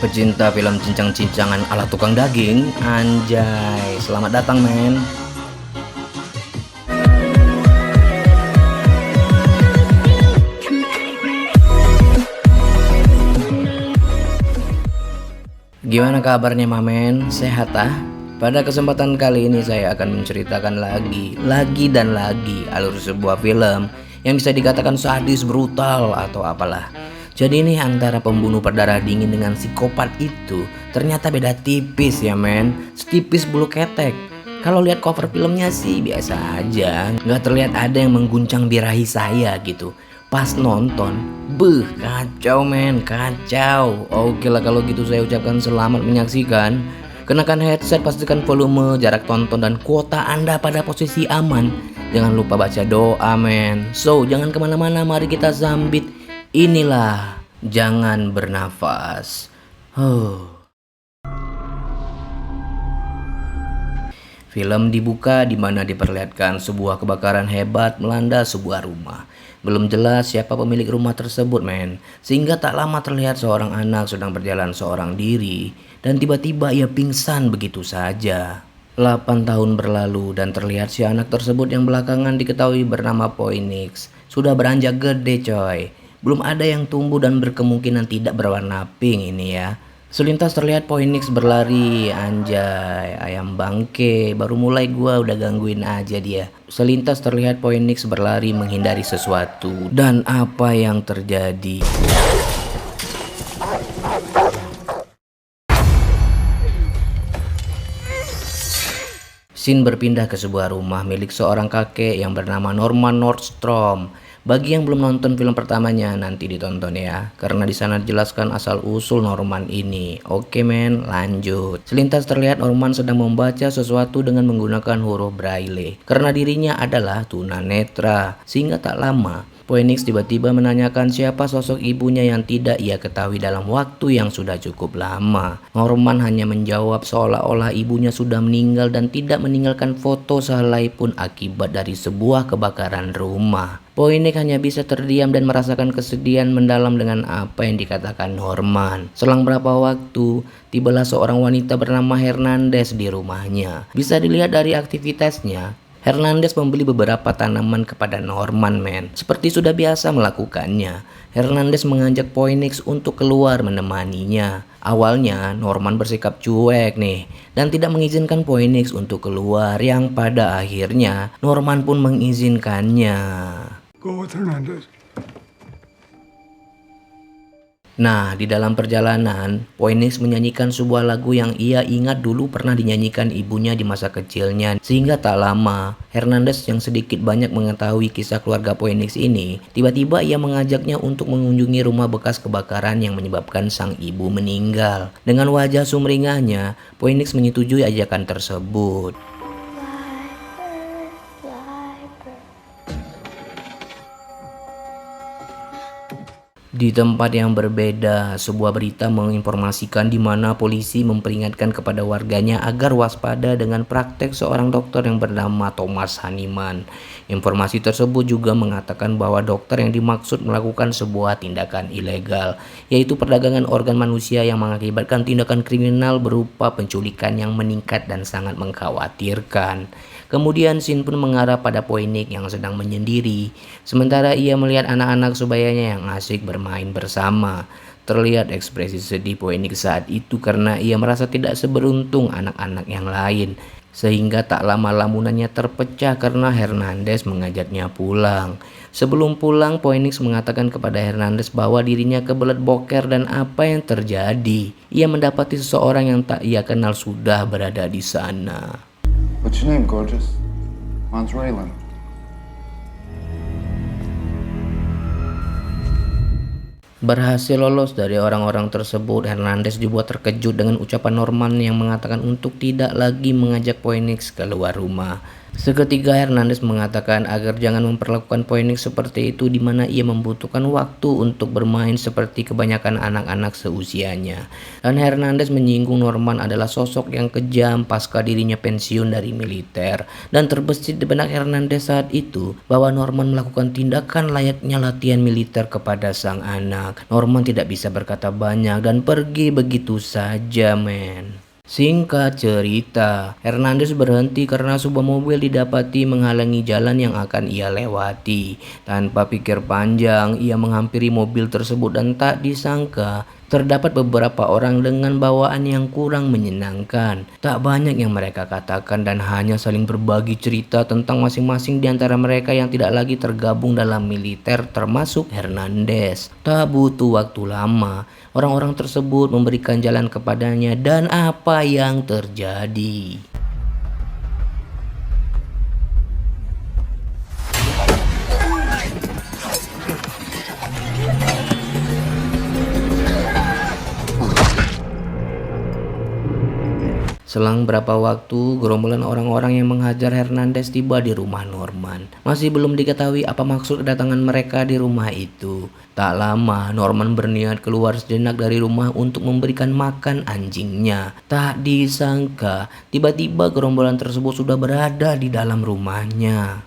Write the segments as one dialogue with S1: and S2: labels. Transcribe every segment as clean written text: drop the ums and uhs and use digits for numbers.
S1: Pecinta film cincang-cincangan ala tukang daging, anjay, selamat datang men. Gimana kabarnya mamen? Sehat ah? Pada kesempatan kali ini saya akan menceritakan lagi dan lagi alur sebuah film yang bisa dikatakan sadis, brutal atau apalah. Jadi ini antara pembunuh berdarah dingin dengan psikopat itu ternyata beda tipis ya men. Setipis bulu ketek. Kalau lihat cover filmnya sih biasa aja, nggak terlihat ada yang mengguncang birahi saya gitu. Pas nonton, kacau men, kacau. Oke lah kalau gitu saya ucapkan selamat menyaksikan. Kenakan headset, pastikan volume, jarak tonton dan kuota Anda pada posisi aman. Jangan lupa baca doa men. So jangan kemana-mana, mari kita sambit. Inilah Jangan Bernafas. Film dibuka di mana diperlihatkan sebuah kebakaran hebat melanda sebuah rumah. Belum jelas siapa pemilik rumah tersebut men. Sehingga tak lama terlihat seorang anak sedang berjalan seorang diri. Dan tiba-tiba ia pingsan begitu saja. 8 tahun berlalu dan terlihat si anak tersebut yang belakangan diketahui bernama Phoenix sudah beranjak gede coy. Belum ada yang tumbuh dan berkemungkinan tidak berwarna pink ini ya. Selintas terlihat Phoenix berlari, anjay, ayam bangke, baru mulai gua udah gangguin aja dia. Selintas terlihat Phoenix berlari menghindari sesuatu. Dan apa yang terjadi? Scene berpindah ke sebuah rumah milik seorang kakek yang bernama Norman Nordstrom. Bagi yang belum nonton film pertamanya, nanti ditonton ya, karena di sana dijelaskan asal usul Norman ini. Oke men, lanjut. Selintas terlihat Norman sedang membaca sesuatu dengan menggunakan huruf braille, karena dirinya adalah tunanetra. Sehingga tak lama, Phoenix tiba-tiba menanyakan siapa sosok ibunya yang tidak ia ketahui dalam waktu yang sudah cukup lama. Norman hanya menjawab seolah-olah ibunya sudah meninggal dan tidak meninggalkan foto sehelai pun akibat dari sebuah kebakaran rumah. Phoenix hanya bisa terdiam dan merasakan kesedihan mendalam dengan apa yang dikatakan Norman. Selang berapa waktu, tibalah seorang wanita bernama Hernandez di rumahnya. Bisa dilihat dari aktivitasnya, Hernandez membeli beberapa tanaman kepada Norman men. Seperti sudah biasa melakukannya, Hernandez mengajak Phoenix untuk keluar menemaninya. Awalnya Norman bersikap cuek nih dan tidak mengizinkan Phoenix untuk keluar, yang pada akhirnya Norman pun mengizinkannya.
S2: Go with Hernandez.
S1: Nah, di dalam perjalanan, Phoenix menyanyikan sebuah lagu yang ia ingat dulu pernah dinyanyikan ibunya di masa kecilnya. Sehingga tak lama, Hernandez yang sedikit banyak mengetahui kisah keluarga Phoenix ini, tiba-tiba ia mengajaknya untuk mengunjungi rumah bekas kebakaran yang menyebabkan sang ibu meninggal. Dengan wajah sumringahnya, Phoenix menyetujui ajakan tersebut. Di tempat yang berbeda, sebuah berita menginformasikan di mana polisi memperingatkan kepada warganya agar waspada dengan praktek seorang dokter yang bernama Thomas Haniman. Informasi tersebut juga mengatakan bahwa dokter yang dimaksud melakukan sebuah tindakan ilegal, yaitu perdagangan organ manusia yang mengakibatkan tindakan kriminal berupa penculikan yang meningkat dan sangat mengkhawatirkan. Kemudian scene pun mengarah pada Phoenix yang sedang menyendiri, sementara ia melihat anak-anak sebayanya yang asik bermain bersama. Terlihat ekspresi sedih Phoenix saat itu karena ia merasa tidak seberuntung anak-anak yang lain. Sehingga tak lama lamunannya terpecah karena Hernandez mengajaknya pulang. Sebelum pulang, Phoenix mengatakan kepada Hernandez bahwa dirinya kebelet boker dan apa yang terjadi. Ia mendapati seseorang yang tak ia kenal sudah berada di sana.
S2: What's your name, gorgeous? Mine's Raylan.
S1: Berhasil lolos dari orang-orang tersebut, Hernandez dibuat terkejut dengan ucapan Norman yang mengatakan untuk tidak lagi mengajak Phoenix keluar rumah. Seketika Hernandez mengatakan agar jangan memperlakukan Phoenix seperti itu di mana ia membutuhkan waktu untuk bermain seperti kebanyakan anak-anak seusianya. Dan Hernandez menyinggung Norman adalah sosok yang kejam pasca dirinya pensiun dari militer. Dan terbesit di benak Hernandez saat itu bahwa Norman melakukan tindakan layaknya latihan militer kepada sang anak. Norman tidak bisa berkata banyak dan pergi begitu saja, men. Singkat cerita, Hernandez berhenti karena sebuah mobil didapati menghalangi jalan yang akan ia lewati. Tanpa pikir panjang, ia menghampiri mobil tersebut dan tak disangka terdapat beberapa orang dengan bawaan yang kurang menyenangkan. Tak banyak yang mereka katakan dan hanya saling berbagi cerita tentang masing-masing di antara mereka yang tidak lagi tergabung dalam militer termasuk Hernandez. Tak butuh waktu lama, orang-orang tersebut memberikan jalan kepadanya dan apa yang terjadi? Selang berapa waktu, gerombolan orang-orang yang menghajar Hernandez tiba di rumah Norman. Masih belum diketahui apa maksud kedatangan mereka di rumah itu. Tak lama, Norman berniat keluar sejenak dari rumah untuk memberikan makan anjingnya. Tak disangka, tiba-tiba gerombolan tersebut sudah berada di dalam rumahnya.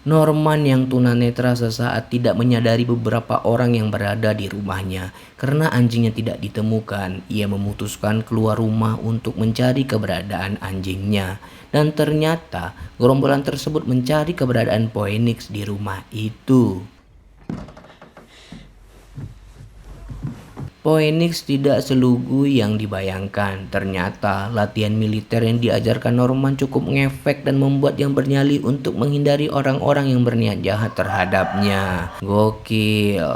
S1: Norman yang tunanetra sesaat tidak menyadari beberapa orang yang berada di rumahnya. Karena anjingnya tidak ditemukan, ia memutuskan keluar rumah untuk mencari keberadaan anjingnya. Dan ternyata gerombolan tersebut mencari keberadaan Phoenix di rumah itu. Phoenix tidak selugu yang dibayangkan. Ternyata latihan militer yang diajarkan Norman cukup ngefek dan membuat yang bernyali untuk menghindari orang-orang yang berniat jahat terhadapnya. Gokil.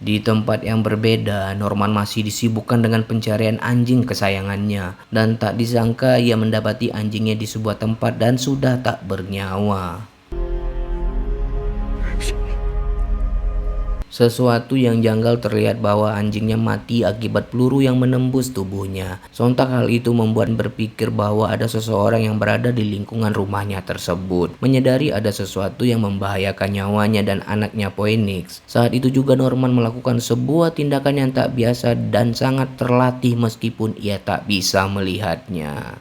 S1: Di tempat yang berbeda, Norman masih disibukkan dengan pencarian anjing kesayangannya. Dan tak disangka ia mendapati anjingnya di sebuah tempat dan sudah tak bernyawa. Sesuatu yang janggal terlihat bahwa anjingnya mati akibat peluru yang menembus tubuhnya. Sontak hal itu membuat berpikir bahwa ada seseorang yang berada di lingkungan rumahnya tersebut. Menyadari ada sesuatu yang membahayakan nyawanya dan anaknya Phoenix. Saat itu juga Norman melakukan sebuah tindakan yang tak biasa dan sangat terlatih meskipun ia tak bisa melihatnya.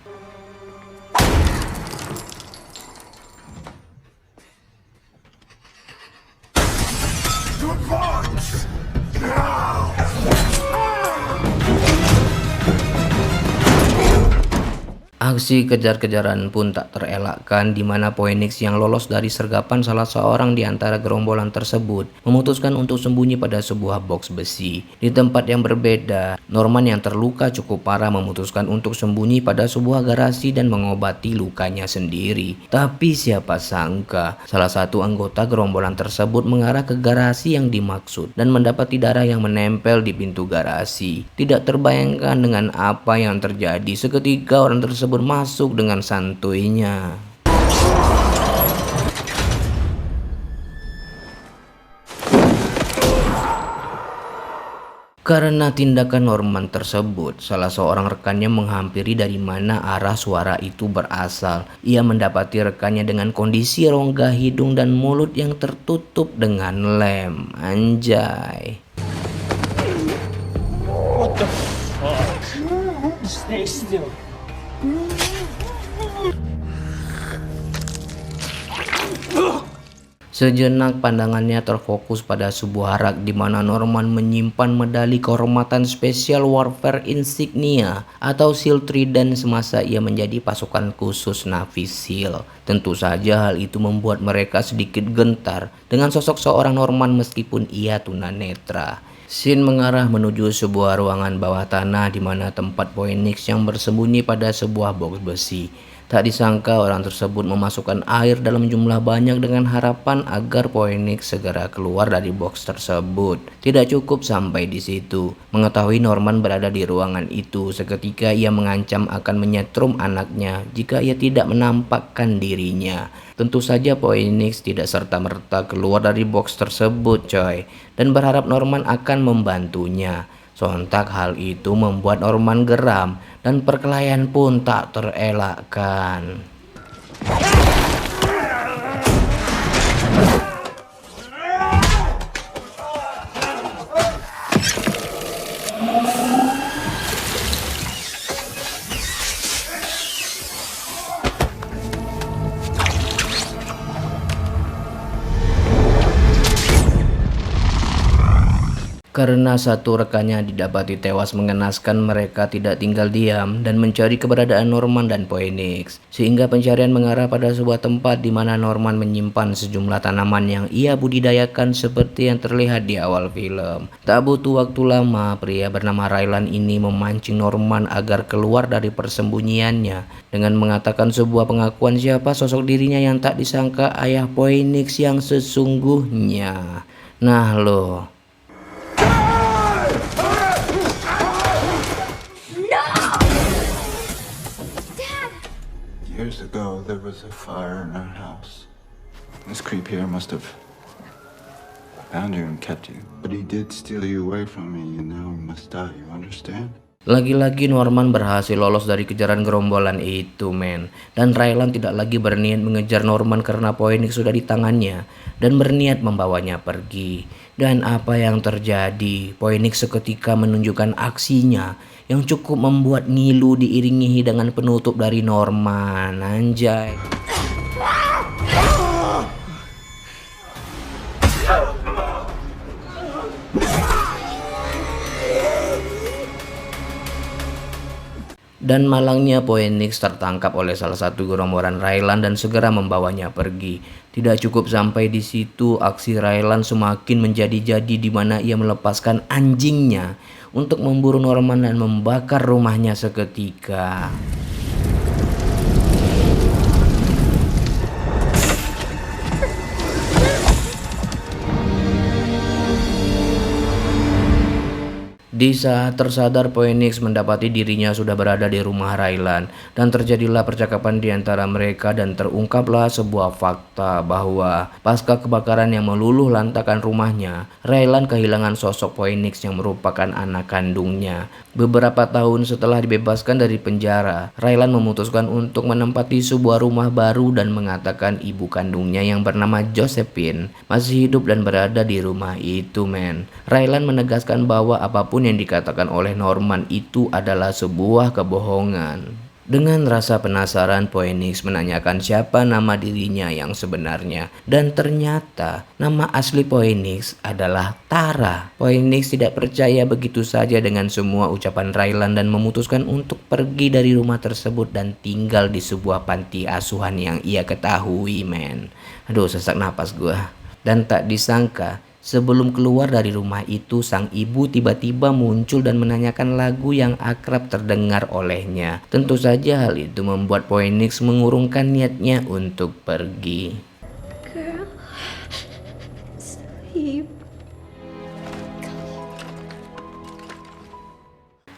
S1: Aksi kejar-kejaran pun tak terelakkan di mana Phoenix yang lolos dari sergapan salah seorang di antara gerombolan tersebut memutuskan untuk sembunyi pada sebuah box besi. Di tempat yang berbeda, Norman yang terluka cukup parah memutuskan untuk sembunyi pada sebuah garasi dan mengobati lukanya sendiri. Tapi siapa sangka, salah satu anggota gerombolan tersebut mengarah ke garasi yang dimaksud dan mendapati darah yang menempel di pintu garasi. Tidak terbayangkan dengan apa yang terjadi seketika orang tersebut masuk dengan santuinya. Karena tindakan Norman tersebut, salah seorang rekannya menghampiri dari mana arah suara itu berasal. Ia mendapati rekannya dengan kondisi rongga hidung dan mulut yang tertutup dengan lem. Anjay.
S3: What the fuck? Stay still.
S1: Sejenak pandangannya terfokus pada sebuah rak di mana Norman menyimpan medali kehormatan Special Warfare Insignia atau SEAL Trident semasa ia menjadi pasukan khusus Navy SEAL. Tentu saja hal itu membuat mereka sedikit gentar dengan sosok seorang Norman meskipun ia tunanetra. Scene mengarah menuju sebuah ruangan bawah tanah di mana tempat Phoenix yang bersembunyi pada sebuah box besi. Tak disangka orang tersebut memasukkan air dalam jumlah banyak dengan harapan agar Phoenix segera keluar dari box tersebut. Tidak cukup sampai di situ. Mengetahui Norman berada di ruangan itu, seketika ia mengancam akan menyetrum anaknya jika ia tidak menampakkan dirinya. Tentu saja Phoenix tidak serta-merta keluar dari box tersebut coy, dan berharap Norman akan membantunya. Sontak hal itu membuat Norman geram dan perkelahian pun tak terelakkan. Karena satu rekannya didapati tewas mengenaskan, mereka tidak tinggal diam dan mencari keberadaan Norman dan Phoenix. Sehingga pencarian mengarah pada sebuah tempat di mana Norman menyimpan sejumlah tanaman yang ia budidayakan seperti yang terlihat di awal film. Tak butuh waktu lama, pria bernama Rylan ini memancing Norman agar keluar dari persembunyiannya dengan mengatakan sebuah pengakuan siapa sosok dirinya yang tak disangka ayah Phoenix yang sesungguhnya. Nah loh.
S2: Years ago, there was a fire in our house. This creep here must have found you and kept you. But he did steal you away from me, and now he must die, you understand?
S1: Lagi-lagi Norman berhasil lolos dari kejaran gerombolan itu, men. Dan Rylan tidak lagi berniat mengejar Norman karena Phoenix sudah di tangannya dan berniat membawanya pergi. Dan apa yang terjadi? Phoenix seketika menunjukkan aksinya yang cukup membuat ngilu diiringi hidangan penutup dari Norman. Anjay. Dan malangnya Phoenix tertangkap oleh salah satu gerombolan Rylan dan segera membawanya pergi. Tidak cukup sampai di situ, aksi Rylan semakin menjadi-jadi di mana ia melepaskan anjingnya untuk memburu Norman dan membakar rumahnya seketika. Di saat tersadar, Phoenix mendapati dirinya sudah berada di rumah Rylan dan terjadilah percakapan di antara mereka dan terungkaplah sebuah fakta bahwa pasca kebakaran yang meluluh lantakan rumahnya, Rylan kehilangan sosok Phoenix yang merupakan anak kandungnya. Beberapa tahun setelah dibebaskan dari penjara, Rylan memutuskan untuk menempati sebuah rumah baru dan mengatakan ibu kandungnya yang bernama Josephine masih hidup dan berada di rumah itu, men. Rylan menegaskan bahwa apapun yang dikatakan oleh Norman itu adalah sebuah kebohongan. Dengan rasa penasaran, Phoenix menanyakan siapa nama dirinya yang sebenarnya, dan ternyata nama asli Phoenix adalah Tara. Phoenix tidak percaya begitu saja dengan semua ucapan Rylan dan memutuskan untuk pergi dari rumah tersebut dan tinggal di sebuah panti asuhan yang ia ketahui, men. Aduh, sesak napas gua. Dan tak disangka, sebelum keluar dari rumah itu, sang ibu tiba-tiba muncul dan menyanyikan lagu yang akrab terdengar olehnya. Tentu saja hal itu membuat Phoenix mengurungkan niatnya untuk pergi.
S4: Girl, sleep.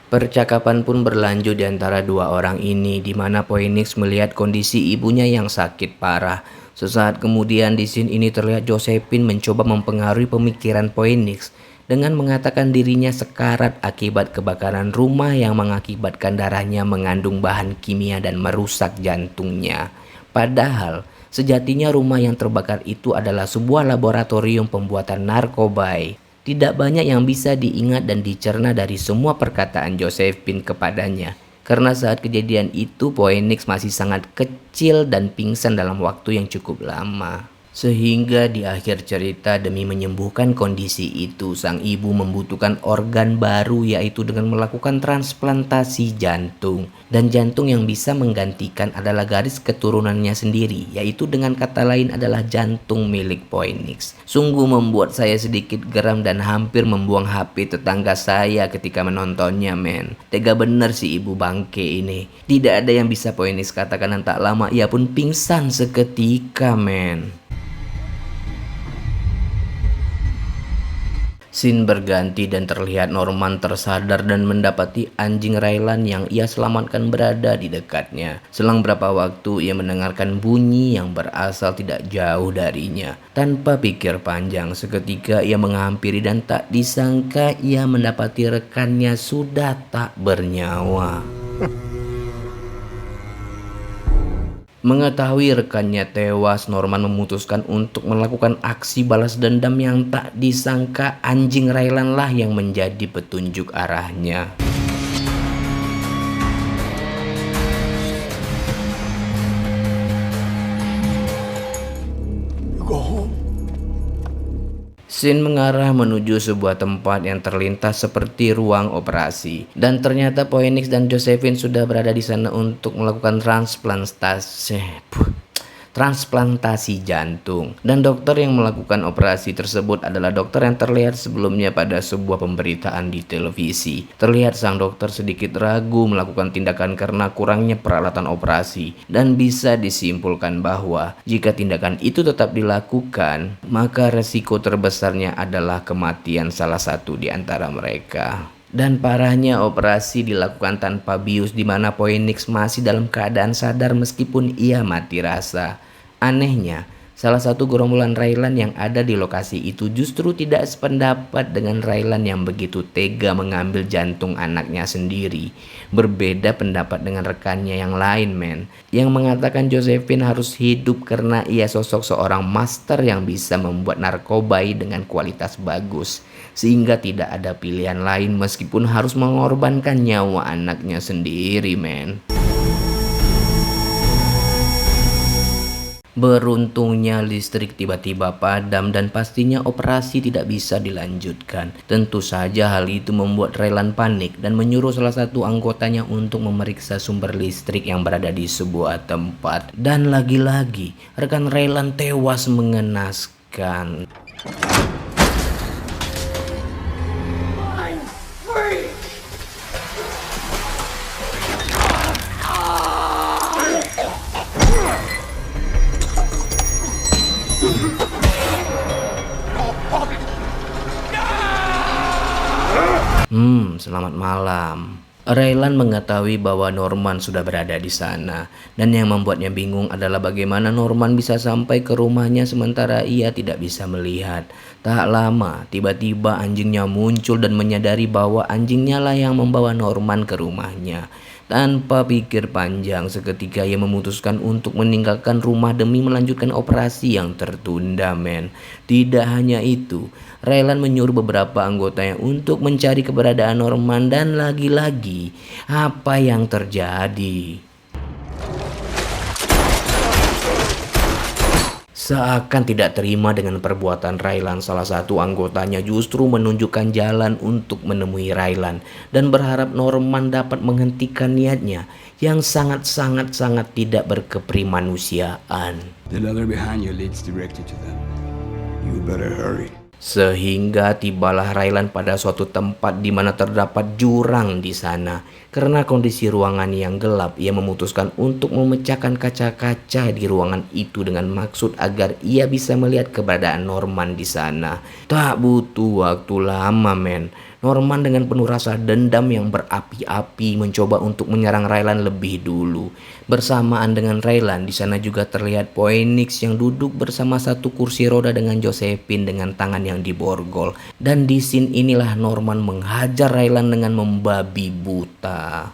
S1: Percakapan pun berlanjut di antara dua orang ini, di mana Phoenix melihat kondisi ibunya yang sakit parah. Sesaat kemudian di scene ini terlihat Josephine mencoba mempengaruhi pemikiran Phoenix dengan mengatakan dirinya sekarat akibat kebakaran rumah yang mengakibatkan darahnya mengandung bahan kimia dan merusak jantungnya. Padahal sejatinya rumah yang terbakar itu adalah sebuah laboratorium pembuatan narkoba. Tidak banyak yang bisa diingat dan dicerna dari semua perkataan Josephine kepadanya. Karena saat kejadian itu Phoenix masih sangat kecil dan pingsan dalam waktu yang cukup lama. Sehingga di akhir cerita demi menyembuhkan kondisi itu, sang ibu membutuhkan organ baru yaitu dengan melakukan transplantasi jantung. Dan jantung yang bisa menggantikan adalah garis keturunannya sendiri, yaitu dengan kata lain adalah jantung milik Phoenix. Sungguh membuat saya sedikit geram dan hampir membuang HP tetangga saya ketika menontonnya, men. Tega bener si ibu bangke ini. Tidak ada yang bisa Phoenix katakan dan tak lama ia pun pingsan seketika, men. Scene berganti dan terlihat Norman tersadar dan mendapati anjing Raylan yang ia selamatkan berada di dekatnya. Selang berapa waktu ia mendengarkan bunyi yang berasal tidak jauh darinya. Tanpa pikir panjang, seketika ia menghampiri dan tak disangka ia mendapati rekannya sudah tak bernyawa. Mengetahui rekannya tewas, Norman memutuskan untuk melakukan aksi balas dendam yang tak disangka anjing Raylan lah yang menjadi petunjuk arahnya.
S2: Go home.
S1: Scene mengarah menuju sebuah tempat yang terlintas seperti ruang operasi. Dan ternyata Phoenix dan Josephine sudah berada di sana untuk melakukan transplantasi jantung. Dan dokter yang melakukan operasi tersebut adalah dokter yang terlihat sebelumnya pada sebuah pemberitaan di televisi. Terlihat sang dokter sedikit ragu melakukan tindakan karena kurangnya peralatan operasi. Dan bisa disimpulkan bahwa jika tindakan itu tetap dilakukan, maka resiko terbesarnya adalah kematian salah satu di antara mereka. Dan parahnya operasi dilakukan tanpa bius di mana Phoenix masih dalam keadaan sadar meskipun ia mati rasa. Anehnya, salah satu gerombolan Raylan yang ada di lokasi itu justru tidak sependapat dengan Raylan yang begitu tega mengambil jantung anaknya sendiri. Berbeda pendapat dengan rekannya yang lain, men, yang mengatakan Josephine harus hidup karena ia sosok seorang master yang bisa membuat narkoba dengan kualitas bagus, sehingga tidak ada pilihan lain meskipun harus mengorbankan nyawa anaknya sendiri, men. Beruntungnya listrik tiba-tiba padam dan pastinya operasi tidak bisa dilanjutkan. Tentu saja hal itu membuat Raylan panik dan menyuruh salah satu anggotanya untuk memeriksa sumber listrik yang berada di sebuah tempat. Dan lagi-lagi rekan Raylan tewas mengenaskan. Selamat malam. Raylan mengetahui bahwa Norman sudah berada di sana, dan yang membuatnya bingung adalah bagaimana Norman bisa sampai ke rumahnya sementara ia tidak bisa melihat. Tak lama, tiba-tiba anjingnya muncul dan menyadari bahwa anjingnya lah yang membawa Norman ke rumahnya. Tanpa pikir panjang, seketika ia memutuskan untuk meninggalkan rumah demi melanjutkan operasi yang tertunda, men. Tidak hanya itu, Raylan menyuruh beberapa anggotanya untuk mencari keberadaan Norman dan lagi-lagi, apa yang terjadi? Seakan tidak terima dengan perbuatan Raylan, salah satu anggotanya justru menunjukkan jalan untuk menemui Raylan dan berharap Norman dapat menghentikan niatnya yang sangat tidak berkeprimanusiaan.
S2: The letter behind you leads directly to them. You better hurry.
S1: Sehingga tibalah Raylan pada suatu tempat di mana terdapat jurang di sana. Karena kondisi ruangan yang gelap, ia memutuskan untuk memecahkan kaca-kaca di ruangan itu dengan maksud agar ia bisa melihat keberadaan Norman di sana. Tak butuh waktu lama, men. Norman dengan penuh rasa dendam yang berapi-api mencoba untuk menyerang Raylan lebih dulu. Bersamaan dengan Raylan, di sana juga terlihat Phoenix yang duduk bersama satu kursi roda dengan Josephine dengan tangan yang diborgol. Dan di scene inilah Norman menghajar Raylan dengan membabi buta.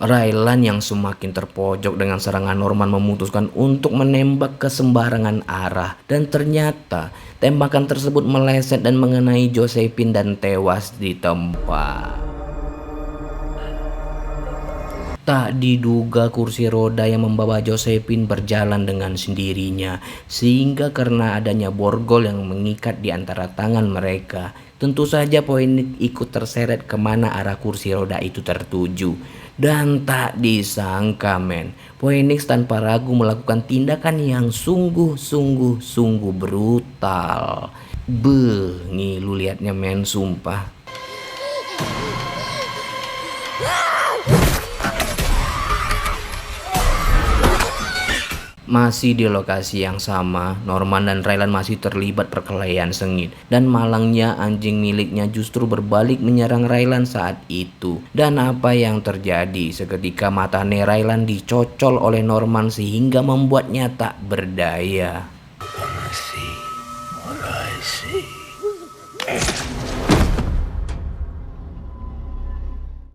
S1: Raylan yang semakin terpojok dengan serangan Norman memutuskan untuk menembak ke sembarangan arah. Dan ternyata tembakan tersebut meleset dan mengenai Josephine dan tewas di tempat. Tak diduga kursi roda yang membawa Josephine berjalan dengan sendirinya, sehingga karena adanya borgol yang mengikat di antara tangan mereka, tentu saja Phoenix ikut terseret kemana arah kursi roda itu tertuju. Dan tak disangka men, Phoenix tanpa ragu melakukan tindakan yang sungguh brutal. Beuh, ngilu liatnya men, sumpah. Masih di lokasi yang sama, Norman dan Raylan masih terlibat perkelahian sengit. Dan malangnya anjing miliknya justru berbalik menyerang Raylan saat itu. Dan apa yang terjadi? Seketika mata Raylan dicocol oleh Norman sehingga membuatnya tak berdaya.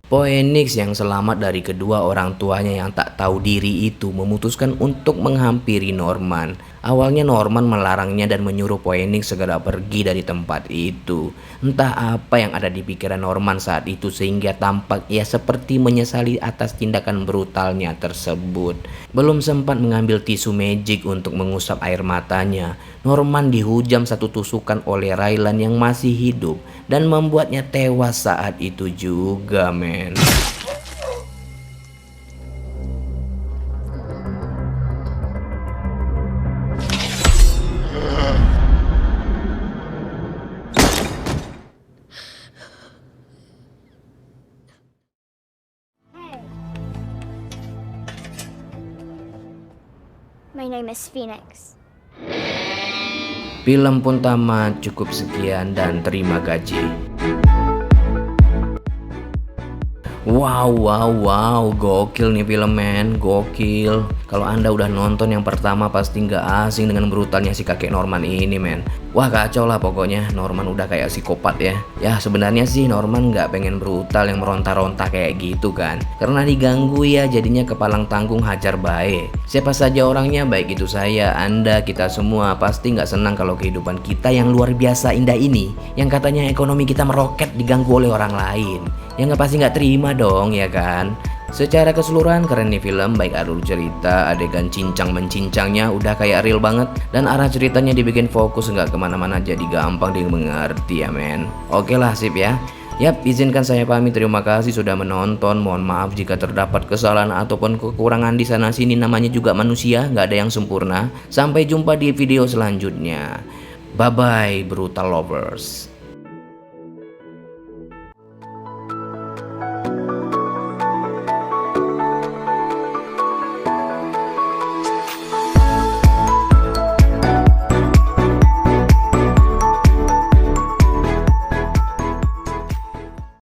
S1: Phoenix yang selamat dari kedua orang tuanya yang tak tahu diri itu memutuskan untuk menghampiri Norman. Awalnya Norman melarangnya dan menyuruh Phoenix segera pergi dari tempat itu. Entah apa yang ada di pikiran Norman saat itu sehingga tampak ia seperti menyesali atas tindakan brutalnya tersebut. Belum sempat mengambil tisu magic untuk mengusap air matanya, Norman dihujam satu tusukan oleh Raylan yang masih hidup dan membuatnya tewas saat itu juga men.
S4: My name is Phoenix.
S1: Film pun tamat, cukup sekian dan terima gaji. Wow, gokil nih film men, gokil. Kalau anda udah nonton yang pertama pasti nggak asing dengan brutalnya si kakek Norman ini men. Wah kacau lah pokoknya, Norman udah kayak psikopat ya. Ya sebenarnya sih Norman nggak pengen brutal yang meronta-ronta kayak gitu kan. Karena diganggu ya jadinya kepalang tanggung hajar baik. Siapa saja orangnya, baik itu saya, anda, kita semua pasti nggak senang kalau kehidupan kita yang luar biasa indah ini, yang katanya ekonomi kita meroket, diganggu oleh orang lain. Ya nggak pasti nggak terima dong ya kan. Secara keseluruhan keren nih film, baik alur cerita, adegan cincang mencincangnya udah kayak real banget, dan arah ceritanya dibikin fokus nggak kemana-mana jadi gampang dimengerti ya men. Oke lah sip ya. Yap, izinkan saya pamit, terima kasih sudah menonton. Mohon maaf jika terdapat kesalahan ataupun kekurangan di sana sini, namanya juga manusia, nggak ada yang sempurna. Sampai jumpa di video selanjutnya. Bye bye brutal lovers.